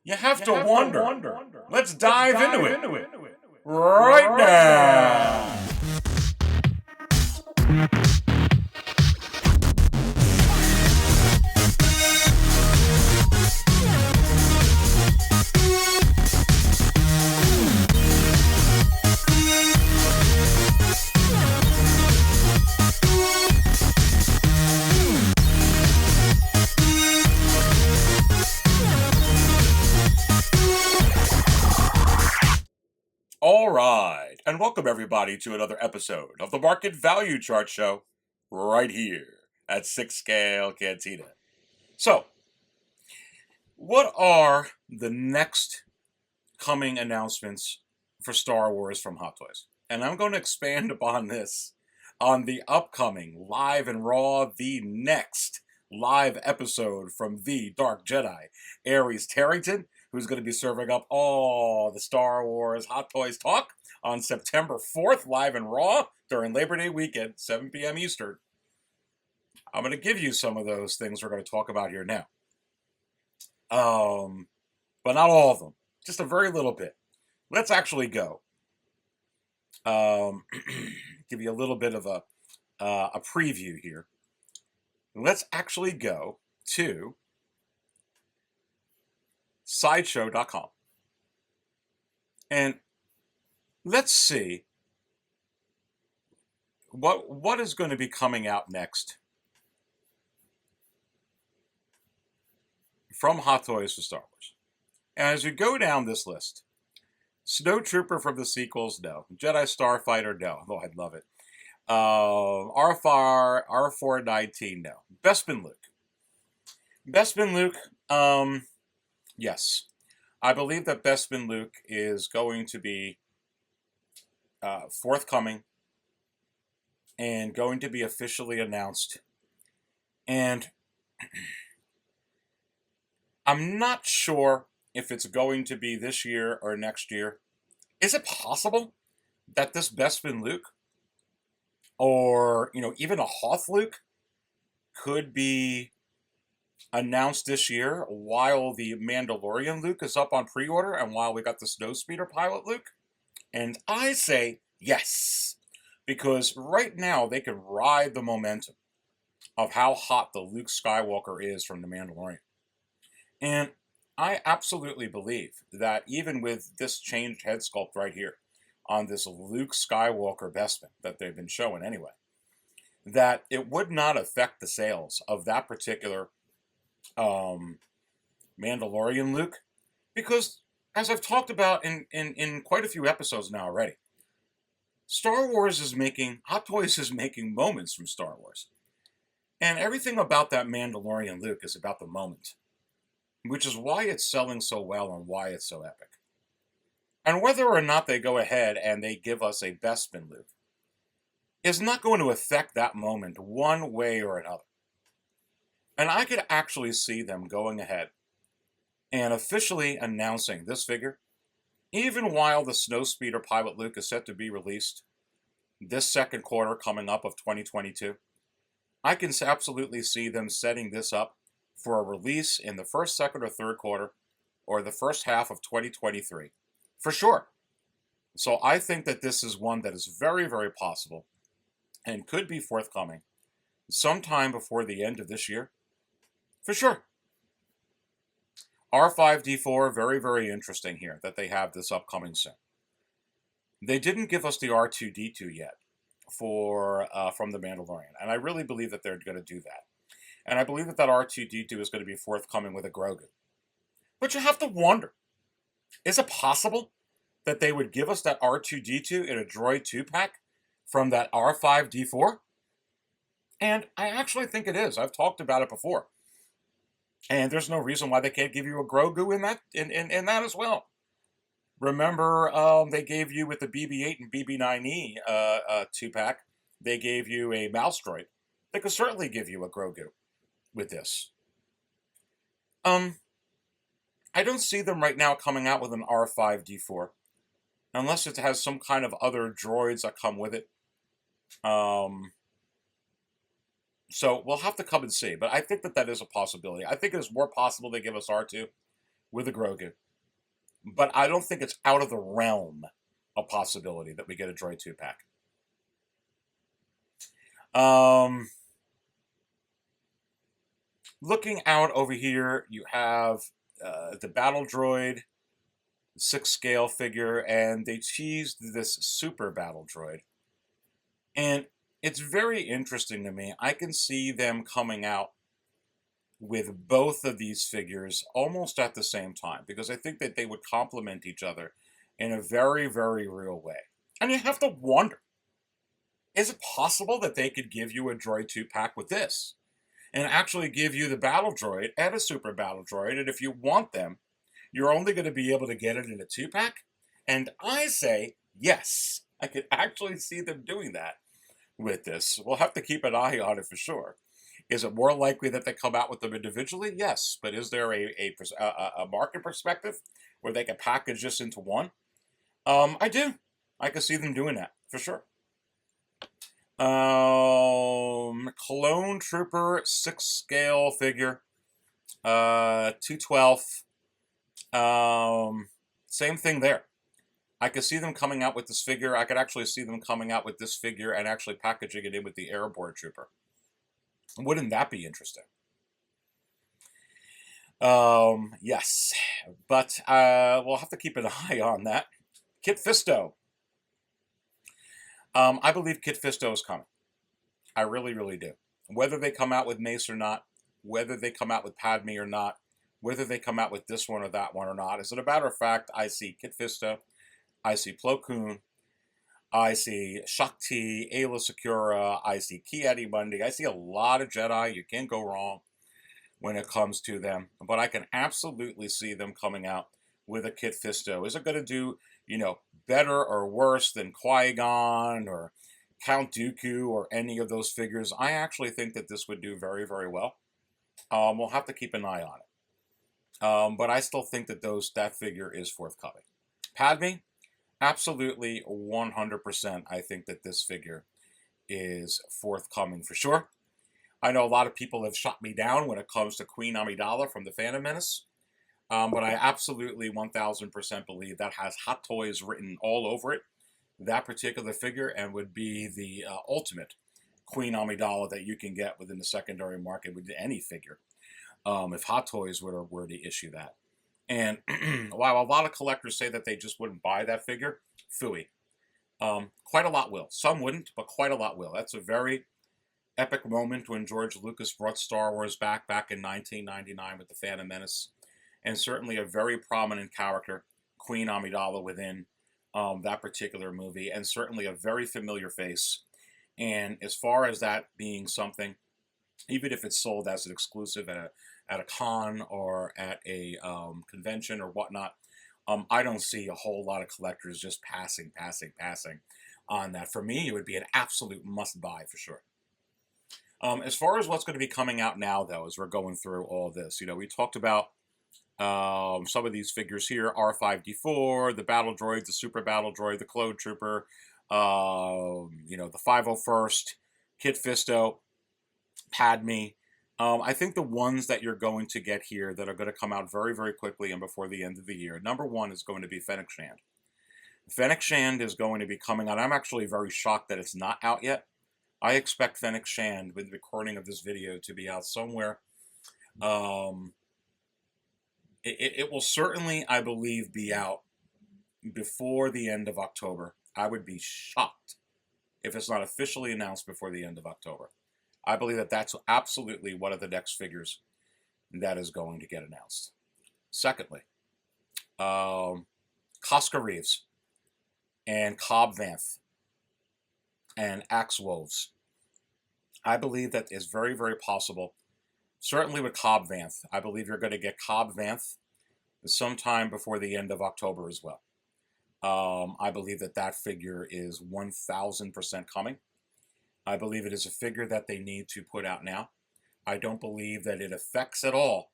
You have to wonder. Let's dive into it right now. All right, and welcome everybody to another episode of the Market Value Chart Show, right here at 6 Scale Cantina. So, what are the next coming announcements for Star Wars from Hot Toys? And I'm going to expand upon this on the upcoming Live and Raw, the next live episode from the Dark Jedi, Aries Tarrington, who's going to be serving up all the Star Wars Hot Toys talk on September 4th, live and raw, during Labor Day weekend, 7 p.m. Eastern. I'm going to give you some of those things we're going to talk about here now. But not all of them. Just a very little bit. Let's actually go. Give you a little bit of a preview here. Let's actually go to sideshow.com. And let's see what is going to be coming out next from Hot Toys for Star Wars. And as you go down this list, Snowtrooper from the sequels, no. Jedi Starfighter, no. Oh, I'd love it. R419, no. Bespin Luke. Bespin Luke, yes. I believe that Bespin Luke is going to be forthcoming and going to be officially announced. And I'm not sure if it's going to be this year or next year. Is it possible that this Bespin Luke, or even a Hoth Luke, could be announced this year while the Mandalorian Luke is up on pre-order and while we got the Snowspeeder pilot Luke? And I say yes, because right now they can ride the momentum of how hot the Luke Skywalker is from the Mandalorian. And I absolutely believe that even with this changed head sculpt right here on this Luke Skywalker Bespin that they've been showing anyway, that it would not affect the sales of that particular Mandalorian Luke, because as I've talked about in quite a few episodes now already, Hot Toys is making moments from Star Wars. And everything about that Mandalorian Luke is about the moment, which is why it's selling so well and why it's so epic. And whether or not they go ahead and they give us a Bespin Luke is not going to affect that moment one way or another. And I could actually see them going ahead and officially announcing this figure, even while the Snowspeeder pilot Luke is set to be released this second quarter coming up of 2022. I can absolutely see them setting this up for a release in the first, second, or third quarter, or the first half of 2023. For sure. So I think that this is one that is very, very possible and could be forthcoming sometime before the end of this year. For sure. R5-D4, very, very interesting here that they have this upcoming soon. They didn't give us the R2-D2 yet from the Mandalorian, and I really believe that they're going to do that. And I believe that R2-D2 is going to be forthcoming with a Grogu. But you have to wonder, is it possible that they would give us that R2-D2 in a Droid 2-pack from that R5-D4? And I actually think it is. I've talked about it before. And there's no reason why they can't give you a Grogu in that as well. Remember, they gave you with the BB-8 and BB-9E 2-pack, they gave you a mouse droid. They could certainly give you a Grogu with this. I don't see them right now coming out with an R5-D4, unless it has some kind of other droids that come with it. So we'll have to come and see. But I think that is a possibility. I think it is more possible they give us R2 with a Grogu. But I don't think it's out of the realm of possibility that we get a Droid 2-pack. Looking out over here, you have the Battle Droid 6-scale figure, and they teased this Super Battle Droid. And it's very interesting to me. I can see them coming out with both of these figures almost at the same time, because I think that they would complement each other in a very, very real way. And you have to wonder, is it possible that they could give you a Droid 2-pack with this? And actually give you the Battle Droid and a Super Battle Droid, and if you want them, you're only going to be able to get it in a 2-pack? And I say, yes, I could actually see them doing that with this. We'll have to keep an eye on it for sure. Is it more likely that they come out with them individually? Yes, but is there a market perspective where they can package this into one? I do. I can see them doing that, for sure. Clone Trooper 6-scale figure, 212. Same thing there. I could see them coming out with this figure. I could actually see them coming out with this figure and actually packaging it in with the Airborne Trooper. Wouldn't that be interesting? Yes, but we'll have to keep an eye on that. Kit Fisto. I believe Kit Fisto is coming. I really, really do. Whether they come out with Mace or not, whether they come out with Padme or not, whether they come out with this one or that one or not, as a matter of fact, I see Kit Fisto, I see Plo Koon, I see Shakti, Ayla Secura, I see Ki-Adi-Mundi, I see a lot of Jedi. You can't go wrong when it comes to them. But I can absolutely see them coming out with a Kit Fisto. Is it going to do, better or worse than Qui-Gon or Count Dooku or any of those figures? I actually think that this would do very, very well. We'll have to keep an eye on it. But I still think that that figure is forthcoming. Padme, absolutely 100%. I think that this figure is forthcoming for sure. I know a lot of people have shot me down when it comes to Queen Amidala from the Phantom Menace. But I absolutely 1000% believe that has Hot Toys written all over it, that particular figure, and would be the ultimate Queen Amidala that you can get within the secondary market with any figure, if Hot Toys were to issue that. And while a lot of collectors say that they just wouldn't buy that figure, phooey. Quite a lot will. Some wouldn't, but quite a lot will. That's a very epic moment when George Lucas brought Star Wars back in 1999 with the Phantom Menace. And certainly a very prominent character, Queen Amidala, within that particular movie, and certainly a very familiar face. And as far as that being something, even if it's sold as an exclusive at a con or at a convention or whatnot, I don't see a whole lot of collectors just passing on that. For me, it would be an absolute must-buy for sure. As far as what's going to be coming out now, though, as we're going through all this, we talked about some of these figures here: R5-D4, the Battle Droid, the Super Battle Droid, the Clone Trooper, the 501st, Kit Fisto, Padme. I think the ones that you're going to get here that are going to come out very, very quickly and before the end of the year, number one is going to be Fennec Shand. Fennec Shand is going to be coming out. I'm actually very shocked that it's not out yet. I expect Fennec Shand, with the recording of this video, to be out somewhere. It will certainly, I believe, be out before the end of October. I would be shocked if it's not officially announced before the end of October. I believe that that's absolutely one of the next figures that is going to get announced. Secondly, Koska Reeves and Cobb Vanth and Axe Woves. I believe that is very, very possible. Certainly with Cobb Vanth. I believe you're going to get Cobb Vanth sometime before the end of October as well. I believe that figure is 1000% coming. I believe it is a figure that they need to put out now. I don't believe that it affects at all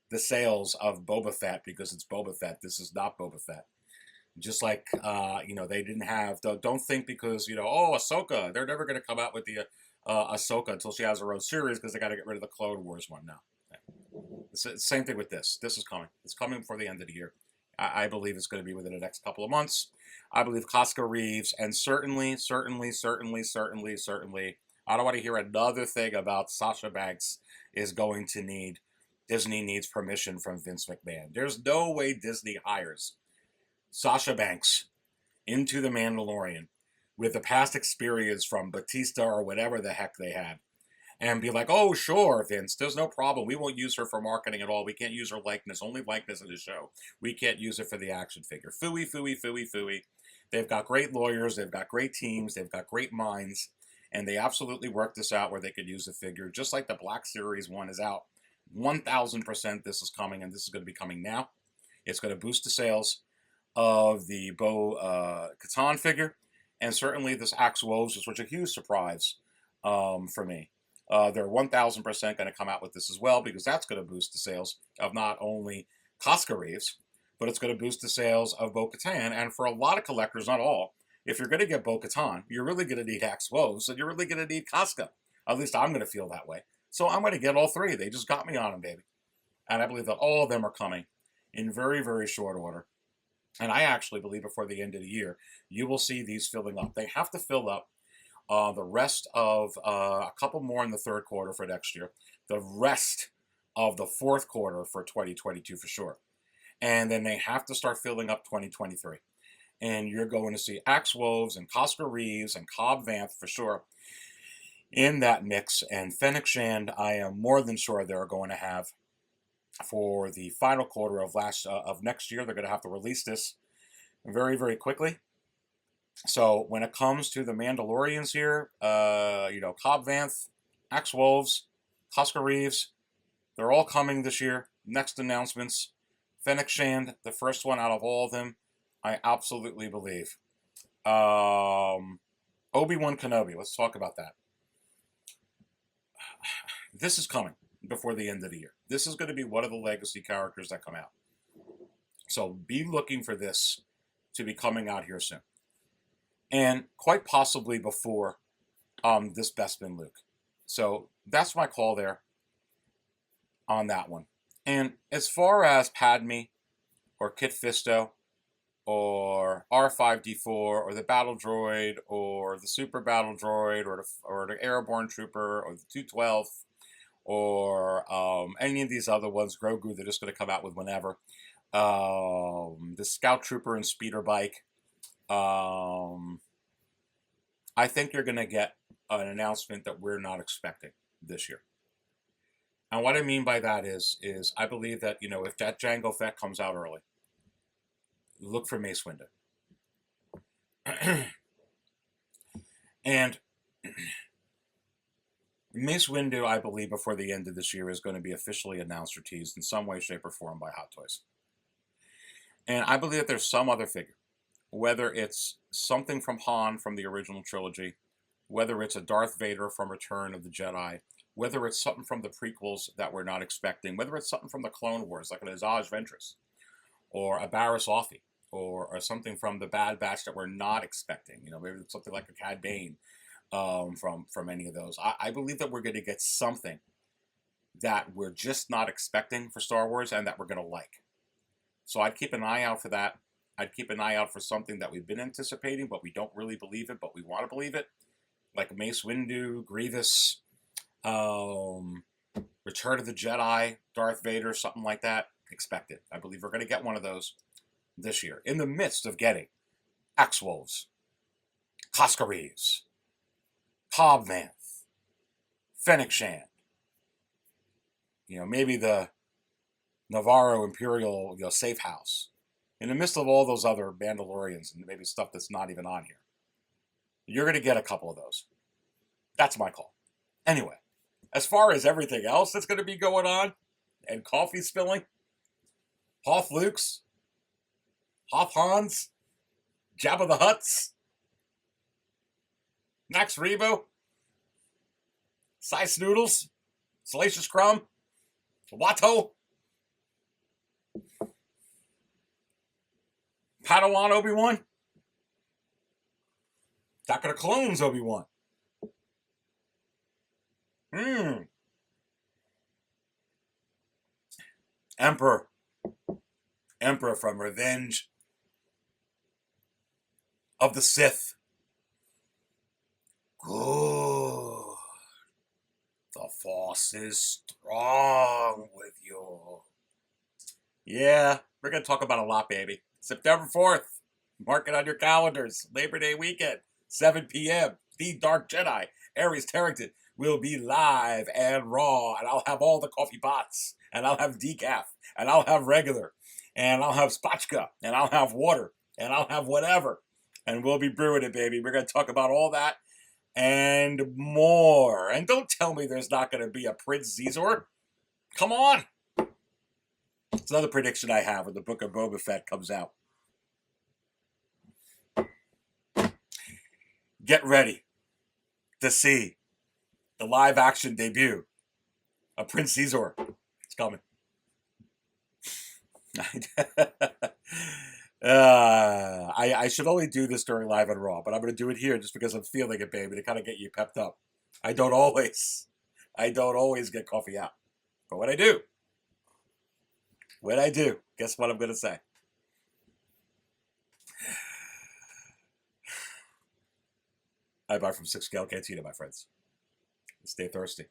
the sales of Boba Fett, because it's Boba Fett. This is not Boba Fett. Just like, they didn't have, don't think because, Ahsoka, they're never going to come out with the Ahsoka until she has her own series, because they got to get rid of the Clone Wars one now. Same thing with this. This is coming. It's coming before the end of the year. I believe it's going to be within the next couple of months. I believe Koska Reeves, and certainly, I don't want to hear another thing about Sasha Banks is going to need, Disney needs permission from Vince McMahon. There's no way Disney hires Sasha Banks into The Mandalorian with the past experience from Batista or whatever the heck they had and be like, oh, sure, Vince, there's no problem. We won't use her for marketing at all. We can't use her likeness, only likeness in the show. We can't use it for the action figure. Phooey, phooey, phooey, phooey. They've got great lawyers. They've got great teams. They've got great minds. And they absolutely worked this out where they could use the figure, just like the Black Series 1 is out. 1,000% this is coming, and this is going to be coming now. It's going to boost the sales of the Bo-Katan figure, and certainly this Axe Woves, which was a huge surprise for me. They're 1,000% going to come out with this as well, because that's going to boost the sales of not only Koska Reeves, but it's going to boost the sales of Bo-Katan. And for a lot of collectors, not all, if you're going to get Bo-Katan, you're really going to need Axe Woves, and you're really going to need Koska. At least I'm going to feel that way. So I'm going to get all three. They just got me on them, baby. And I believe that all of them are coming in very, very short order. And I actually believe before the end of the year, you will see these filling up. They have to fill up the rest of a couple more in the third quarter for next year, the rest of the fourth quarter for 2022 for sure. And then they have to start filling up 2023. And you're going to see Axe Woves and Koska Reeves and Cobb Vanth for sure in that mix. And Fennec Shand, I am more than sure they're going to have for the final quarter of next year. They're going to have to release this very, very quickly. So when it comes to the Mandalorians here, Cobb Vanth, Axe Woves, Koska Reeves, they're all coming this year. Next announcements. Fennec Shand, the first one out of all of them, I absolutely believe. Obi-Wan Kenobi, let's talk about that. This is coming before the end of the year. This is going to be one of the legacy characters that come out. So be looking for this to be coming out here soon. And quite possibly before this Bespin Luke. So that's my call there on that one. And as far as Padme or Kit Fisto or R5D4 or the Battle Droid or the Super Battle Droid or the Airborne Trooper or the 212 or any of these other ones, Grogu, they're just going to come out with whenever. The Scout Trooper and Speeder Bike. I think you're going to get an announcement that we're not expecting this year. And what I mean by that is I believe that, if that Jango Fett comes out early, look for Mace Windu. And Mace Windu, I believe, before the end of this year is going to be officially announced or teased in some way, shape, or form by Hot Toys. And I believe that there's some other figure, whether it's something from Han from the original trilogy, whether it's a Darth Vader from Return of the Jedi, whether it's something from the prequels that we're not expecting, whether it's something from the Clone Wars, like an Asajj Ventress, or a Barriss Offee, or something from the Bad Batch that we're not expecting. Maybe it's something like a Cad Bane from any of those. I believe that we're going to get something that we're just not expecting for Star Wars and that we're going to like. So I'd keep an eye out for that. I'd keep an eye out for something that we've been anticipating, but we don't really believe it, but we want to believe it. Like Mace Windu, Grievous, Return of the Jedi, Darth Vader, something like that. Expect it. I believe we're going to get one of those this year. In the midst of getting Axe Woves, Koska Reeves, Cobb Vanth, Fennec Shand, maybe the Navarro Imperial safe house. In the midst of all those other Mandalorians and maybe stuff that's not even on here, you're going to get a couple of those. That's my call. Anyway, as far as everything else that's going to be going on, and coffee spilling, Hoth Lukes, Hoth Hans, Jabba the Hutts, Max Rebo, Sice Noodles, Salacious Crumb, Watto, Padawan Obi-Wan, Attack of the Clones Obi-Wan. Emperor. Emperor from Revenge of the Sith. Good. The Force is strong with you. Yeah, we're going to talk about a lot, baby. September 4th. Mark it on your calendars. Labor Day weekend, 7 p.m. The Dark Jedi, Aries Tarrington, will be live and raw. And I'll have all the coffee pots. And I'll have decaf. And I'll have regular. And I'll have spatchka. And I'll have water. And I'll have whatever. And we'll be brewing it, baby. We're going to talk about all that and more. And don't tell me there's not going to be a Prince Zizor. Come on. It's another prediction I have when the Book of Boba Fett comes out. Get ready to see the live action debut of Prince Zizor. It's coming. I should only do this during Live and Raw, but I'm going to do it here just because I'm feeling it, baby, to kind of get you pepped up. I don't always get coffee out. But when I do, guess what I'm going to say? I buy from 6 Scale Cantina, my friends. Stay thirsty.